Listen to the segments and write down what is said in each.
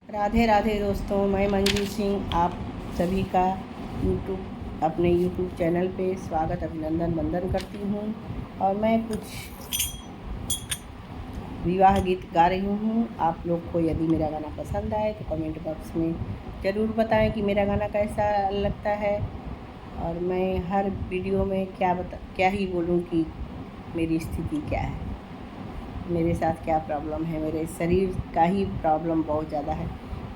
राधे राधे दोस्तों, मैं मंजू सिंह आप सभी का अपने यूट्यूब चैनल पे स्वागत अभिनंदन वंदन करती हूँ। और मैं कुछ विवाह गीत गा रही हूँ। आप लोग को यदि मेरा गाना पसंद आए तो कमेंट बॉक्स में ज़रूर बताएं कि मेरा गाना कैसा लगता है। और मैं हर वीडियो में क्या ही बोलूँ कि मेरी स्थिति क्या है, मेरे साथ क्या प्रॉब्लम है। मेरे शरीर का ही प्रॉब्लम बहुत ज़्यादा है।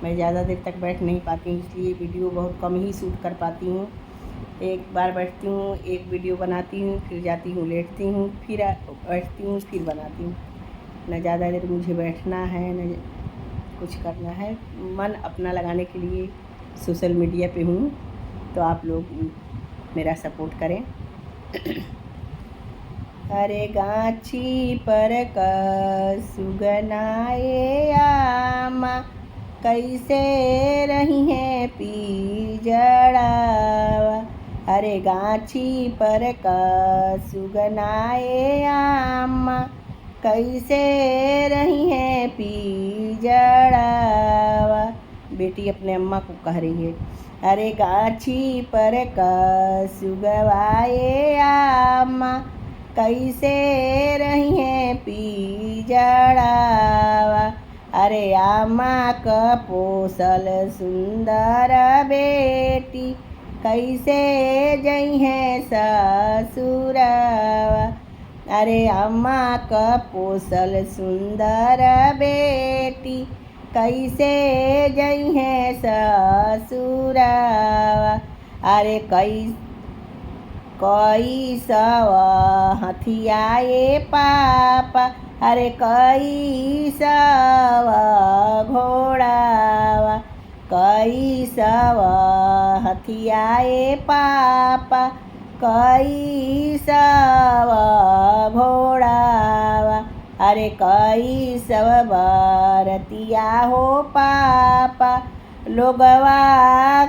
मैं ज़्यादा देर तक बैठ नहीं पाती हूँ, इसलिए वीडियो बहुत कम ही शूट कर पाती हूँ। एक बार बैठती हूँ, एक वीडियो बनाती हूँ, फिर जाती हूँ लेटती हूँ, फिर बैठती हूँ, फिर बनाती हूँ। न ज़्यादा देर मुझे बैठना है न कुछ करना है। मन अपना लगाने के लिए सोशल मीडिया पे हूँ, तो आप लोग मेरा सपोर्ट करें। अरे गाछी पर सुगनाए आमा, कैसे रही है पिजड़ावा। अरे गाछी पर सुगनाए आमा, कैसे रही है पिजड़ावा। बेटी अपने अम्मा को कह रही है, अरे गाछी पर सुगवाए आमा, कैसे रही है पिजड़ावा। अरे आमा क पोसल सुंदर बेटी, कैसे जई है ससुरावा। अरे अम्मा क पोसल सुंदर बेटी, कैसे जई है ससुरावा। अरे कई सव हथियाए पापा, अरे कई सव घोड़ावा। कई सव हथियाए पापा, कई सव घोड़ावा। अरे कई सव बरतिया हो पापा, लोगवा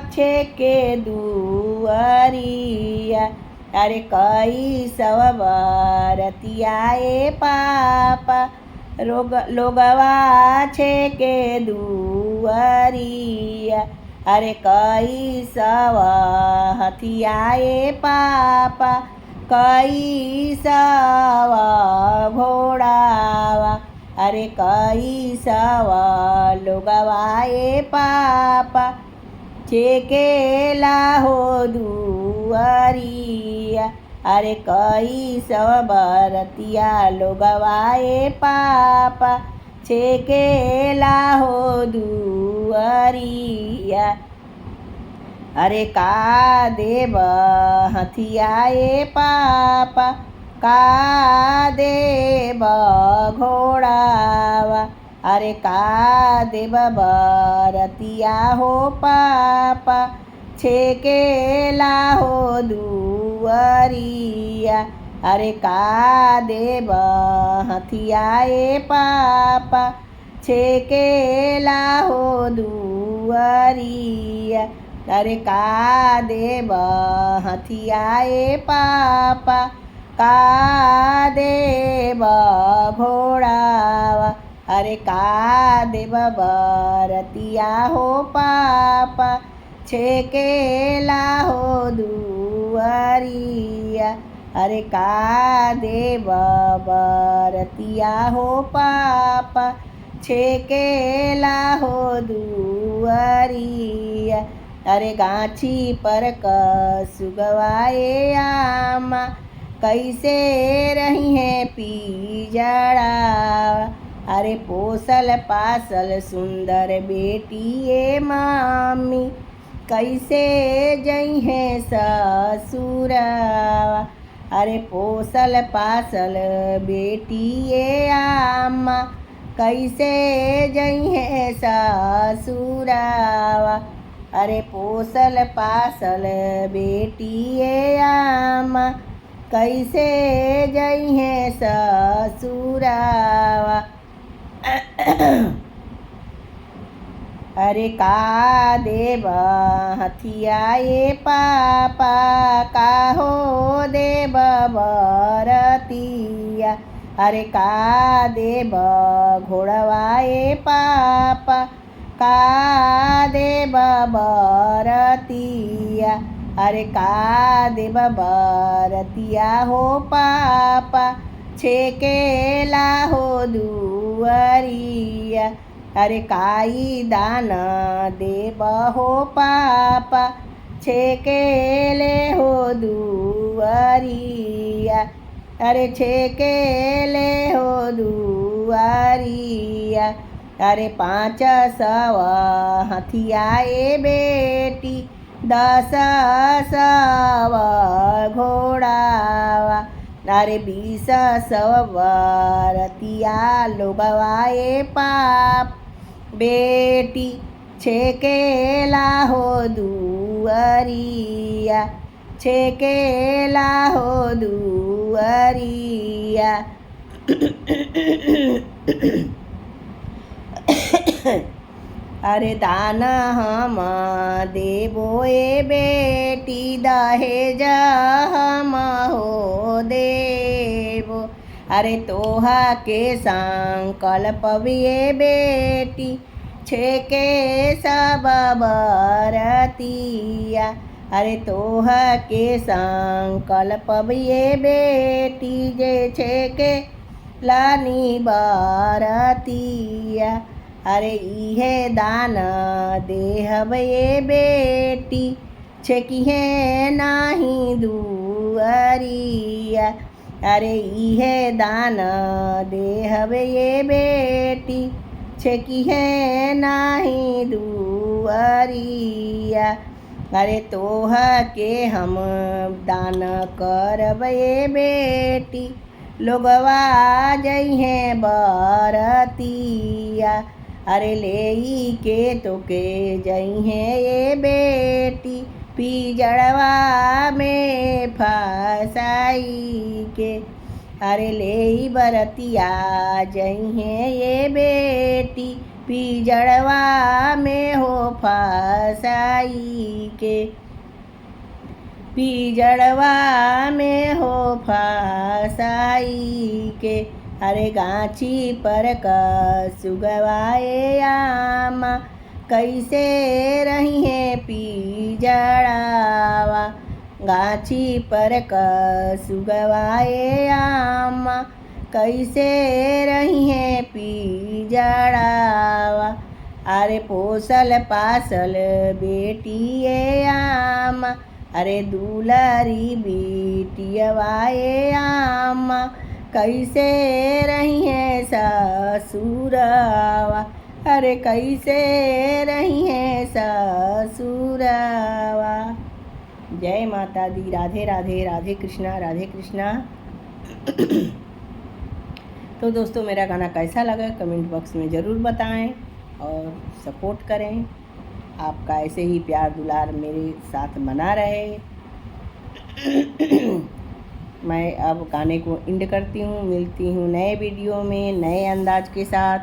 छेके दुअरिया। अरे कई सव बरतियाए पापा, लोगवा छेके दुअरिया। अरे कई सव हथियाए पापा, कई सव घोड़ावा। अरे कई सव लोगवाए पापा, छेकेला हो दुअरिया। अरे कई सव बरतिया लोगवाए पापा, छेकेला हो दुअरिया। अरे का देव हथियाए पापा, का देव घोड़ावा। अरे का देव बरतिया हो पापा, छेकेला हो दुअरिया। अरे का देव हथियाए पापा, छेकेला हो दुअरिया। अरे का देव हथियाए पापा, का देव घोड़ावा। अरे का देव बरतिया हो पापा, छेकेला हो दुअरिया। अरे का देव बरतिया हो पापा, छेकेला हो दुअरिया। अरे गाछी पर सुगवाए आमा, कैसे रही है पिजड़ावा। अरे पोसल पासल सुंदर बेटी ये मामी, कैसे जई है ससुरावा। अरे पोसल पासल बेटी ये आमा, कैसे जई है ससुरावा। अरे पोसल पासल बेटी ये आमा, कैसे जई है ससुरावा। अरे का देव हथियाए पापा, का हो देव बरतिया। अरे का देव घोड़वाए पापा, का देव बरतिया, अरे का देव बरतिया हो पापा, छेकेला हो दुअरिया, अरे काई दान देव हो पापा, छेकेले हो दुअरिया, अरे छेकेले हो दुअरिया, अरे 500 हथियाए बेटी, 10 घोड़ावा, अरे 20 बरतिया लोगवाए पाप, बेटी छेकेला हो दुअरिया, छेकेला हो दुअरिया। अरे दान हम देबो ए बेटी, दहेज हम हो देबो, अरे तोहा के संकल्प ए बेटी, छेके सब बरतिया, अरे तोहा के संकल्प ए बेटी, जे छेके लानी बरतिया, अरे इहे दान देहब ए बेटी, छेकिहे नाही दुअरिया, अरे इहे दान देहब ए बेटी, छेकिहे नाही दुअरिया, अरे तोह के हम दान करब ए बेटी, लोगवा जइहे बरतिया, अरे लेई के तोके जइहे ए बेटी, पिजड़वा में फसाई के, अरे लेई बरतिया जइहे ए बेटी, पिजड़वा में हो फसाई के, पिजड़वा में हो फसाई के, अरे गाछी पर कसुगवाए आमा, कैसे रही है पिजड़ावा, गाछी पर कसुगवाए आमा, कैसे रही है पिजड़ावा, अरे पोसल पासल बेटी ए आमा, अरे दुलारी बेटियवाए आमा, कैसे रही है ससुरवा, अरे कैसे रही है ससुरवा। जय माता दी। राधे राधे। राधे कृष्णा। राधे कृष्णा। तो दोस्तों मेरा गाना कैसा लगा कमेंट बॉक्स में ज़रूर बताएं और सपोर्ट करें। आपका ऐसे ही प्यार दुलार मेरे साथ बना रहे। मैं अब गाने को एंड करती हूँ। मिलती हूँ नए वीडियो में नए अंदाज के साथ।